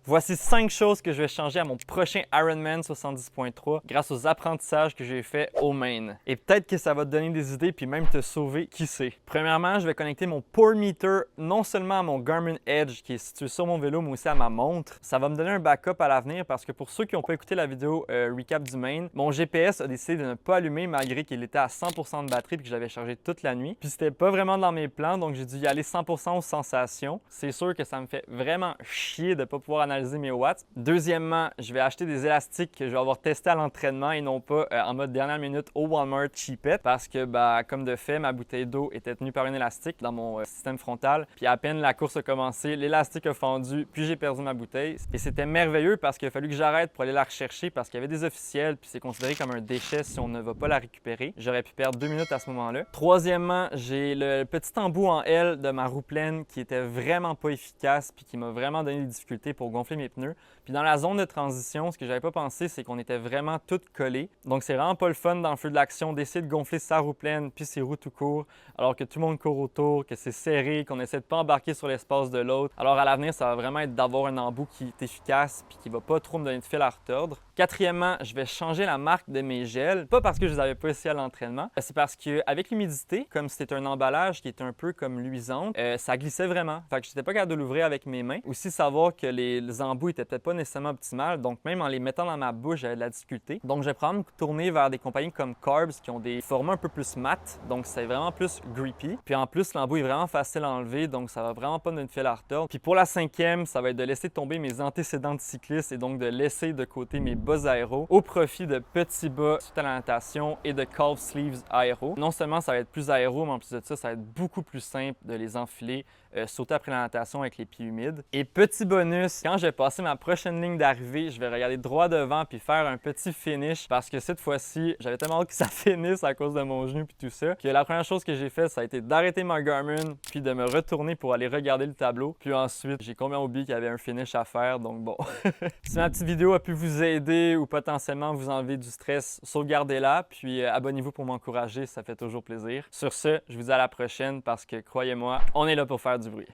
Voici 5 choses que je vais changer à mon prochain Ironman 70.3 grâce aux apprentissages que j'ai fait au Maine. Et peut-être que ça va te donner des idées puis même te sauver, qui sait. Premièrement, je vais connecter mon Pour Meter non seulement à mon Garmin Edge qui est situé sur mon vélo mais aussi à ma montre. Ça va me donner un backup à l'avenir parce que pour ceux qui n'ont pas écouté la vidéo recap du Maine, mon GPS a décidé de ne pas allumer malgré qu'il était à 100% de batterie puis que j'avais chargé toute la nuit. Puis c'était pas vraiment dans mes plans donc j'ai dû y aller 100% aux sensations. C'est sûr que ça me fait vraiment chier de ne pas pouvoir analyser mes watts. Deuxièmement, je vais acheter des élastiques que je vais avoir testé à l'entraînement et non pas en mode dernière minute au Walmart cheapette parce que comme de fait, ma bouteille d'eau était tenue par un élastique dans mon système frontal. Puis à peine la course a commencé, l'élastique a fendu, puis j'ai perdu ma bouteille. Et c'était merveilleux parce qu'il a fallu que j'arrête pour aller la rechercher parce qu'il y avait des officiels puis c'est considéré comme un déchet si on ne va pas la récupérer. J'aurais pu perdre 2 minutes à ce moment-là. Troisièmement, j'ai le petit embout en L de ma roue pleine qui était vraiment pas efficace puis qui m'a vraiment donné des difficultés pour gonfler mes pneus. Puis dans la zone de transition, ce que j'avais pas pensé, c'est qu'on était vraiment toutes collées. Donc c'est vraiment pas le fun dans le feu de l'action d'essayer de gonfler sa roue pleine puis ses roues tout court, alors que tout le monde court autour, que c'est serré, qu'on essaie de pas embarquer sur l'espace de l'autre. Alors à l'avenir, ça va vraiment être d'avoir un embout qui est efficace puis qui va pas trop me donner de fil à retordre. Quatrièmement, je vais changer la marque de mes gels. Pas parce que je les avais pas essayés à l'entraînement, c'est parce qu'avec l'humidité, comme c'était un emballage qui était un peu comme luisante, ça glissait vraiment. Fait que j'étais pas capable de l'ouvrir avec mes mains. Aussi savoir que les embouts étaient peut-être pas nécessairement optimales, donc même en les mettant dans ma bouche, j'avais de la difficulté. Donc je vais prendre me tourner vers des compagnies comme Carbs qui ont des formats un peu plus mat, donc c'est vraiment plus grippy. Puis en plus, l'embout est vraiment facile à enlever, donc ça va vraiment pas me donner de fil à retordre. Puis pour la cinquième, ça va être de laisser tomber mes antécédents de cycliste et donc de laisser de côté mes bas aéros au profit de petits bas suite à la natation et de calf sleeves aéro. Non seulement ça va être plus aéro, mais en plus de ça, ça va être beaucoup plus simple de les enfiler, sauter après la natation avec les pieds humides. Et petit bonus, quand je vais passer ma prochaine ligne d'arrivée, je vais regarder droit devant puis faire un petit finish parce que cette fois-ci, j'avais tellement hâte que ça finisse à cause de mon genou puis tout ça, que la première chose que j'ai fait, ça a été d'arrêter ma Garmin puis de me retourner pour aller regarder le tableau. Puis ensuite, j'ai complètement oublié qu'il y avait un finish à faire, donc bon. Si ma petite vidéo a pu vous aider ou potentiellement vous enlever du stress, sauvegardez-la puis abonnez-vous pour m'encourager, ça fait toujours plaisir. Sur ce, je vous dis à la prochaine parce que croyez-moi, on est là pour faire du bruit.